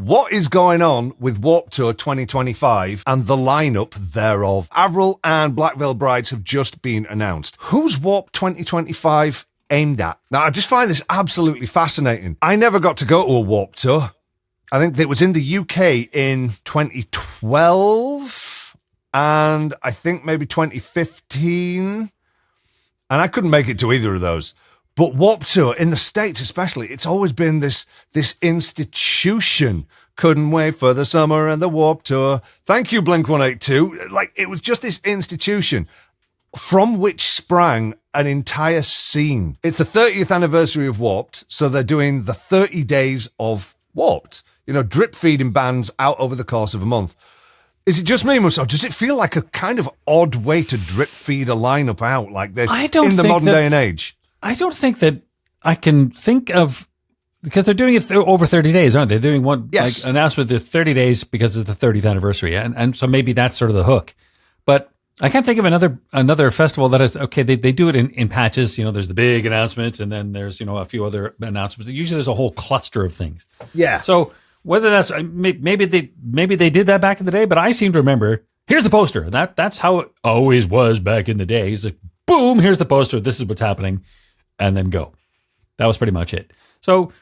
what is going on with Warped Tour 2025 and the lineup thereof? Avril and Black Veil Brides have just been announced. Who's Warped 2025 aimed at? Now, I just find this absolutely fascinating. I never got to go to a Warped Tour. I think it was in the UK in 2012 and I think maybe 2015. And I couldn't make it to either of those. But Warped Tour, in the States especially, it's always been this institution. Couldn't wait for the summer and the Warped Tour. Thank you, Blink-182. Like, it was just this institution from which sprang an entire scene. It's the 30th anniversary of Warped, so they're doing the 30 days of Warped. You know, drip feeding bands out over the course of a month. Is it just me, Musso? Does it feel like a kind of odd way to drip feed a lineup out like this in the modern day and age? I don't think that I can think of, because they're doing it over 30 days, aren't they? They're doing one like announcement of 30 days because it's the 30th anniversary. And so maybe that's sort of the hook. But I can't think of another festival that is, okay, they do it in patches. You know, there's the big announcements and then there's, you know, a few other announcements. Usually there's a whole cluster of things. Yeah. So whether that's, maybe they did that back in the day, but I seem to remember, here's the poster. That's how it always was back in the day. It's like, boom, here's the poster. This is what's happening. And then go. That was pretty much it. So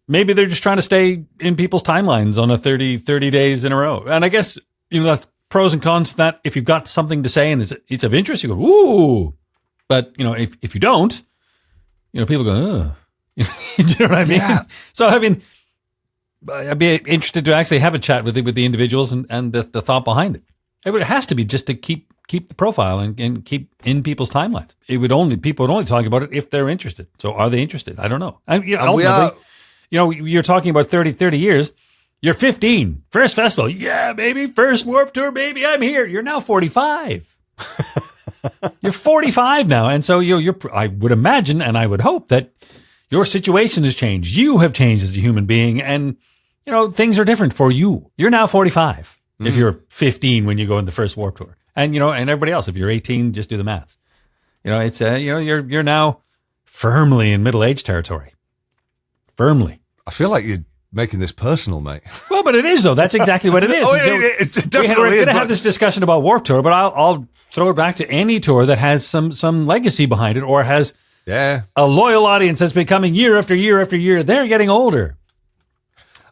maybe they're just trying to stay in people's timelines on a 30 days in a row. And I guess, you know, that's pros and cons to that. If you've got something to say and it's of interest, you go, ooh. But, you know, if you don't, you know, people go, oh. Do you know what I mean? Yeah. So, I mean, I'd be interested to actually have a chat with the individuals and the thought behind it. It has to be just to keep the profile and keep in people's timelines. People would only talk about it if they're interested. So are they interested? I don't know. Ultimately, you know, you're talking about 30 years. You're 15. First festival. Yeah, baby. First Warped Tour, baby. I'm here. You're now 45. You're 45 now. And so I would imagine and I would hope that your situation has changed. You have changed as a human being and, you know, things are different for you. You're now 45 if you're 15 when you go in the first Warped Tour. And, you know, and everybody else, if you're 18, just do the math. You know, it's, you know, you're now firmly in middle-age territory. Firmly. I feel like you're making this personal, mate. Well, but it is, though. That's exactly what it is. We're going to have this discussion about Warped Tour, but I'll throw it back to any tour that has some legacy behind it or has a loyal audience that's been coming year after year after year. They're getting older.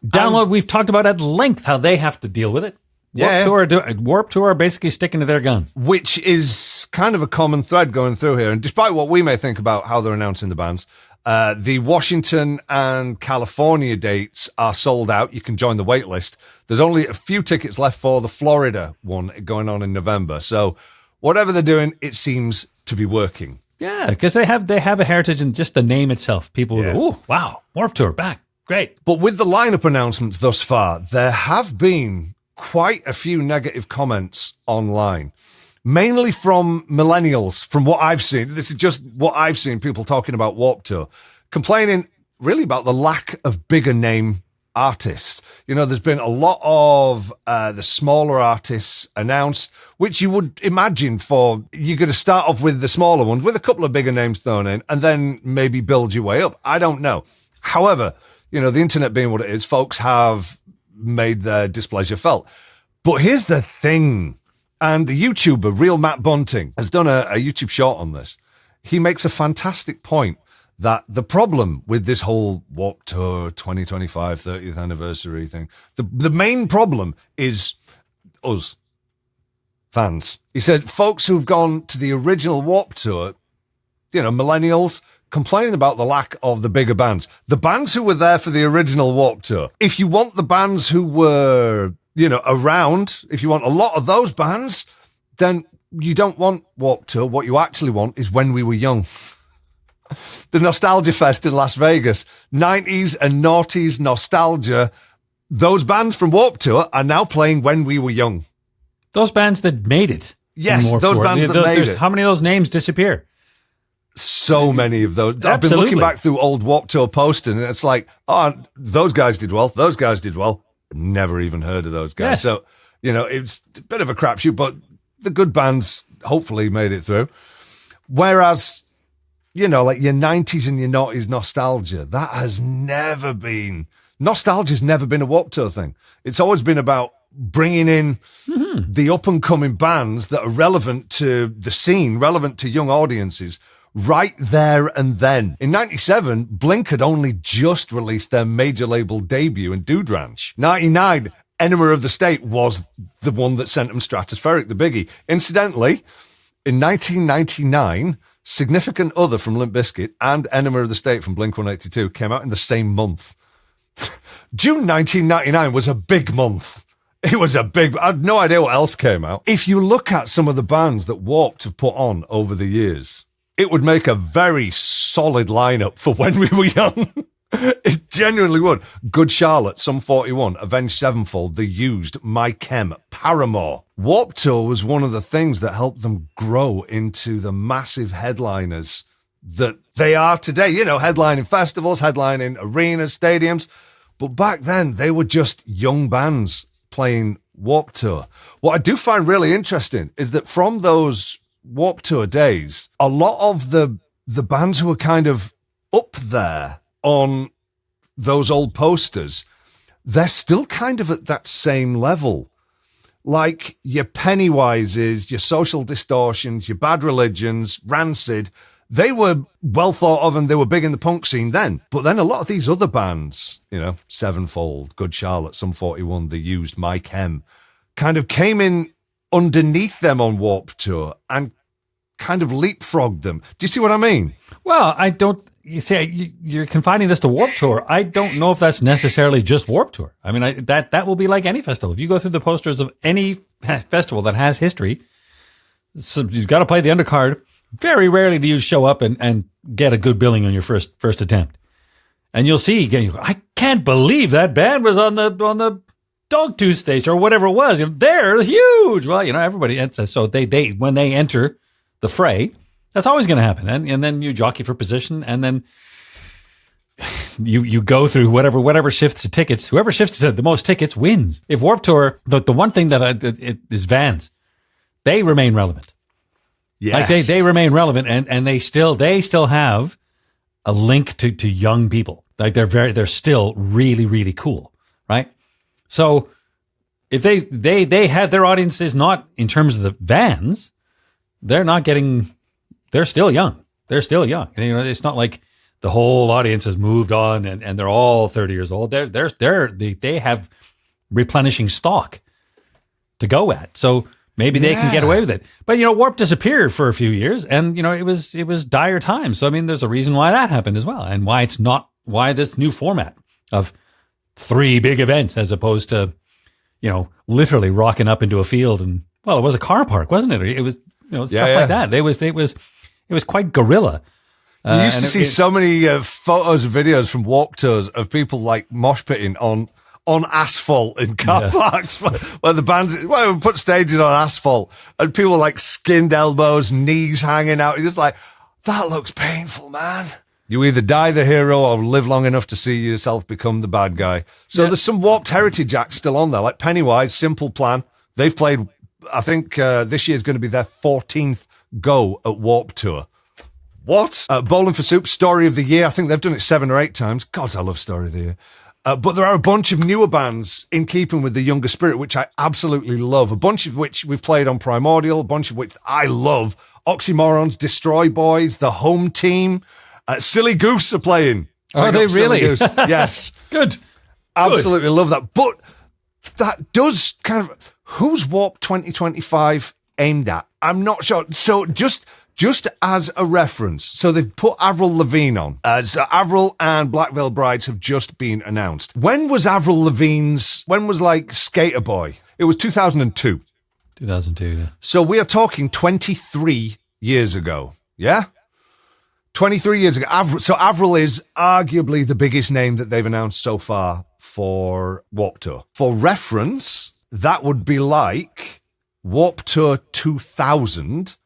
Download, we've talked about at length how they have to deal with it. Warped Tour are basically sticking to their guns. Which is kind of a common thread going through here. And despite what we may think about how they're announcing the bands, the Washington and California dates are sold out. You can join the wait list. There's only a few tickets left for the Florida one going on in November. So whatever they're doing, it seems to be working. Yeah, because they have a heritage in just the name itself. People will go, oh, wow, Warped Tour, back. Great. But with the lineup announcements thus far, there have been quite a few negative comments online, mainly from millennials, from what I've seen. This is just what I've seen, people talking about Warped Tour, complaining really about the lack of bigger name artists. You know, there's been a lot of the smaller artists announced, which you would imagine you're going to start off with the smaller ones, with a couple of bigger names thrown in, and then maybe build your way up. I don't know. However, you know, the internet being what it is, folks have made their displeasure felt. But here's the thing, and the YouTuber, Real Matt Bunting, has done a YouTube short on this. He makes a fantastic point that the problem with this whole Warped Tour 2025 30th anniversary thing, the main problem is us, fans. He said folks who've gone to the original Warped Tour, you know, millennials, complaining about the lack of the bigger bands. The bands who were there for the original Warped Tour. If you want the bands who were, you know, around, if you want a lot of those bands, then you don't want Warped Tour. What you actually want is When We Were Young. The Nostalgia Fest in Las Vegas. 90s and noughties nostalgia. Those bands from Warped Tour are now playing When We Were Young. Those bands that made it. Yes, those bands that made it. How many of those names disappear? So many of those. Absolutely. I've been looking back through old Warped Tour posting, and it's like, oh, those guys did well. Those guys did well. Never even heard of those guys. Yes. So, you know, it's a bit of a crapshoot, but the good bands hopefully made it through. Whereas, you know, like your 90s and your noughties nostalgia, that has never been nostalgia's never been a Warped Tour thing. It's always been about bringing in the up-and-coming bands that are relevant to the scene, relevant to young audiences, right there and then. In 97, Blink had only just released their major label debut in Dude Ranch. 99, Enema of the State was the one that sent them stratospheric, the biggie. Incidentally, in 1999, Significant Other from Limp Bizkit and Enema of the State from Blink-182 came out in the same month. June 1999 was a big month. It was a big... I had no idea what else came out. If you look at some of the bands that Warped have put on over the years, it would make a very solid lineup for when we were young. It genuinely would. Good Charlotte, Sum 41, Avenged Sevenfold, The Used, My Chem, Paramore. Warped Tour was one of the things that helped them grow into the massive headliners that they are today. You know, headlining festivals, headlining arenas, stadiums. But back then, they were just young bands playing Warped Tour. What I do find really interesting is that from those Warped Tour days, a lot of the bands who were kind of up there on those old posters, they're still kind of at that same level. Like your Pennywises, your Social Distortions, your Bad Religions, Rancid, they were well thought of and they were big in the punk scene then. But then a lot of these other bands, you know, Sevenfold, Good Charlotte, Sum 41, The Used, My Chem, kind of came in underneath them on Warped Tour and kind of leapfrogged them. Do you see what I mean? Well, I don't... You say you're confining this to Warped Tour. I don't know if that's necessarily just Warped Tour. I mean, that will be like any festival. If you go through the posters of any festival that has history, so you've got to play the undercard. Very rarely do you show up and get a good billing on your first attempt. And you'll see, you go, I can't believe that band was on the Dogtooth stage or whatever it was. You know, they're huge. Well, you know, everybody. So they when they enter the fray, that's always going to happen. And then you jockey for position, and then you go through whatever shifts to tickets. Whoever shifts to the most tickets wins. If Warped Tour, the one thing that it is VANS, they remain relevant. Yes. Like they remain relevant, and they still have a link to young people. Like they're still really, really cool, right? So if they had their audiences not in terms of the VANS, they're still young. They're still young. And, you know, it's not like the whole audience has moved on and they're all 30 years old. They have replenishing stock to go at. So maybe they can get away with it. But, you know, Warp disappeared for a few years, and, you know, it was dire times. So, I mean, there's a reason why that happened as well, and why this new format of 3 big events as opposed to, you know, literally rocking up into a field and, well, it was a car park, wasn't it? It was, you know, stuff like that. It was quite guerrilla. You used to see so many photos and videos from Warped Tours of people like mosh pitting on asphalt in car parks where the bands we put stages on asphalt and people like skinned elbows, knees hanging out. You're just like, that looks painful, man. You either die the hero or live long enough to see yourself become the bad guy. So there's some Warped heritage acts still on there, like Pennywise, Simple Plan. They've played, I think this year is going to be their 14th go at Warped Tour. What? Bowling for Soup, Story of the Year. I think they've done it 7 or 8 times. God, I love Story of the Year. But there are a bunch of newer bands in keeping with the younger spirit, which I absolutely love. A bunch of which we've played on Primordial, a bunch of which I love. Oxymorrons, Destroy Boys, The Home Team, Silly Goose are playing. Are they really? Yes. Good. Absolutely love that. But that does kind of... Who's Warped 2025 aimed at? I'm not sure. So just as a reference, so they've put Avril Lavigne on. So Avril and Black Veil Brides have just been announced. When was Avril Lavigne's... When was, like, Skater Boy? It was 2002. 2002, yeah. So we are talking 23 years ago. Yeah? 23 years ago. Avril is arguably the biggest name that they've announced so far for Warped Tour. For reference, that would be like Warped Tour 2000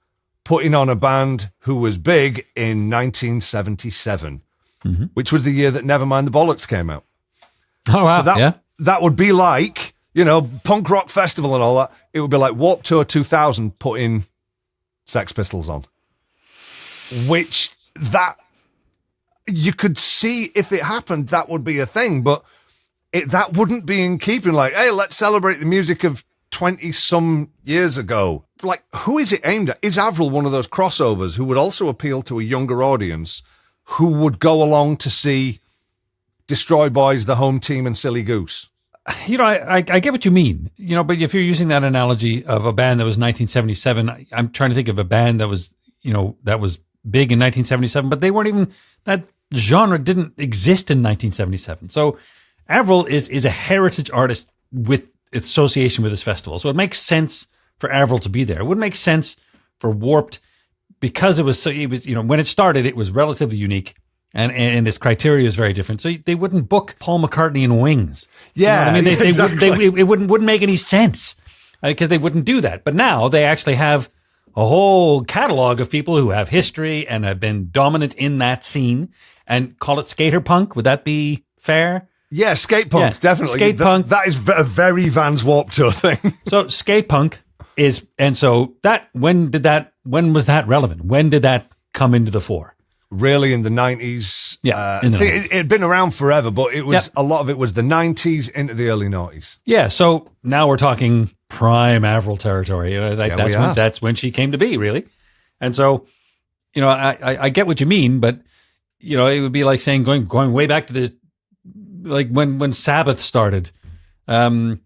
putting on a band who was big in 1977, which was the year that Nevermind the Bollocks came out. Oh, wow. So that would be like, you know, punk rock festival and all that. It would be like Warped Tour 2000 putting Sex Pistols on. Which that you could see if it happened, that would be a thing. But that wouldn't be in keeping. Like, hey, let's celebrate the music of 20-some years ago. Like, who is it aimed at? Is Avril one of those crossovers who would also appeal to a younger audience who would go along to see Destroy Boys, The Home Team, and Silly Goose? I get what you mean, but if you're using that analogy of a band that was 1977, I'm trying to think of a band that was, that was big in 1977, but they weren't even, that genre didn't exist in 1977. So Avril is a heritage artist with association with this festival. So it makes sense for Avril to be there. It wouldn't make sense for Warped because it was, when it started, it was relatively unique. And its criteria is very different. So they wouldn't book Paul McCartney in Wings. Yeah, exactly. It wouldn't make any sense because they wouldn't do that. But now they actually have a whole catalog of people who have history and have been dominant in that scene and call it skater punk. Would that be fair? Yeah, skate punk, definitely. Skate punk. That is a very Vans Warped Tour thing. So skate punk is, and so when was that relevant? When did that come into the fore? Really in the 90s. Yeah. It had been around forever, but it was a lot of it was the 90s into the early 90s. Yeah, so now we're talking prime Avril territory. That's when she came to be, really. And so, I get what you mean, but, it would be like saying going way back to this, like when Sabbath started, and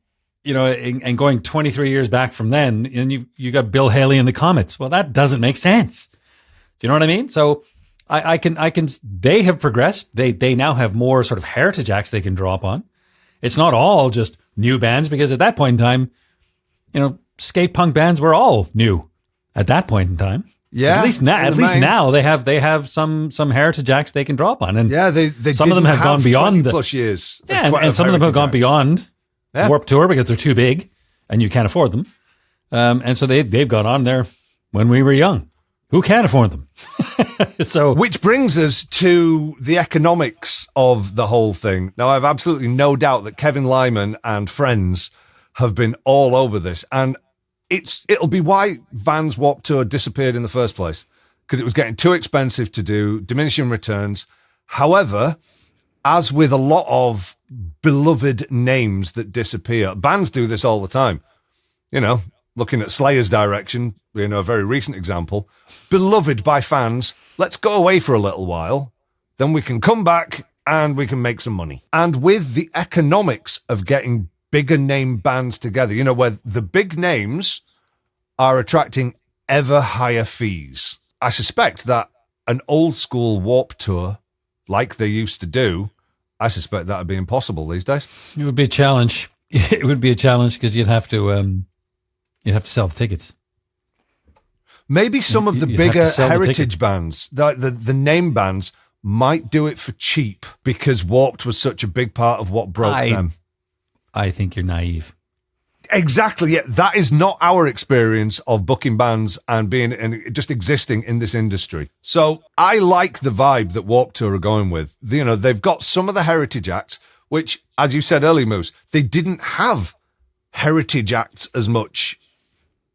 going 23 years back from then, and you got Bill Haley and the Comets. Well, that doesn't make sense. Do you know what I mean? So I can, they have progressed. They now have more sort of heritage acts they can draw upon. It's not all just new bands because at that point in time, skate punk bands were all new at that point in time. Yeah. At least now they have some heritage acts they can draw upon. And they some of them have gone beyond plus years. Yeah, and some of them have gone beyond Warped Tour because they're too big and you can't afford them. And so they've gone on there when we were young. Who can't afford them? Which brings us to the economics of the whole thing. Now, I have absolutely no doubt that Kevin Lyman and friends have been all over this, and it'll be why Vans Warped Tour disappeared in the first place, because it was getting too expensive to do, diminishing returns. However, as with a lot of beloved names that disappear, bands do this all the time. Looking at Slayer's direction, a very recent example, beloved by fans, let's go away for a little while, then we can come back and we can make some money. And with the economics of getting bigger name bands together, where the big names are attracting ever higher fees, I suspect that an old school Warped Tour, like they used to do, I suspect that would be impossible these days. It would be a challenge. It would be a challenge because you'd have to sell the tickets. Maybe some of the bigger heritage bands, the name bands, might do it for cheap because Warped was such a big part of what broke them. I think you're naive. Exactly. Yeah, that is not our experience of booking bands and being and just existing in this industry. So I like the vibe that Warped Tour are going with. They've got some of the heritage acts, which, as you said earlier, Moose, they didn't have heritage acts as much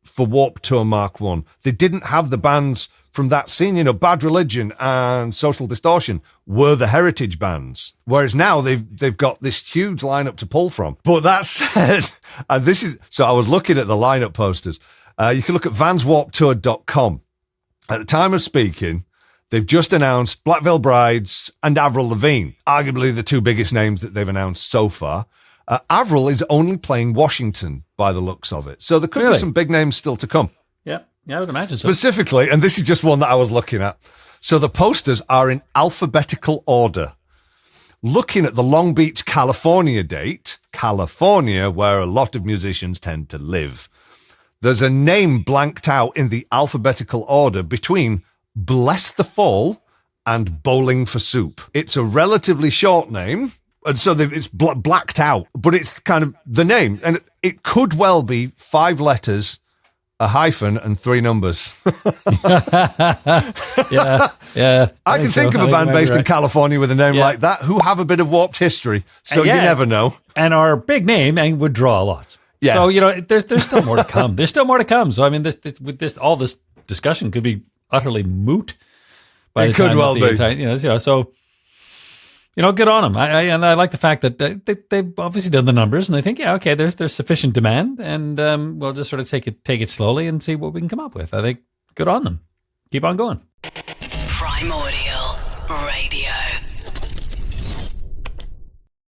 for Warped Tour Mark 1. They didn't have the bands from that scene. Bad Religion and Social Distortion were the heritage bands, whereas now they've got this huge lineup to pull from. But that said, and this is, so I was looking at the lineup posters. You can look at vanswarpedtour.com. At the time of speaking, they've just announced Black Veil Brides and Avril Lavigne, arguably the two biggest names that they've announced so far. Avril is only playing Washington by the looks of it. So there could be some big names still to come. Yeah, I would imagine so. Specifically, and this is just one that I was looking at. So the posters are in alphabetical order. Looking at the Long Beach, California date, California, where a lot of musicians tend to live, there's a name blanked out in the alphabetical order between Bless the Fall and Bowling for Soup. It's a relatively short name, and so it's blacked out, but it's kind of the name. And it could well be 5 letters, a hyphen, and 3 numbers. yeah. I can think of a band based in California with a name like that who have a bit of warped history, so you never know. And are big name and would draw a lot. Yeah. So, there's still more to come. There's still more to come. So, I mean, all this discussion could be utterly moot by the time. It could well be. So, good on them. I like the fact that they've obviously done the numbers and they think, yeah, okay, there's sufficient demand, and we'll just sort of take it slowly and see what we can come up with. I think good on them. Keep on going. Prime Audio.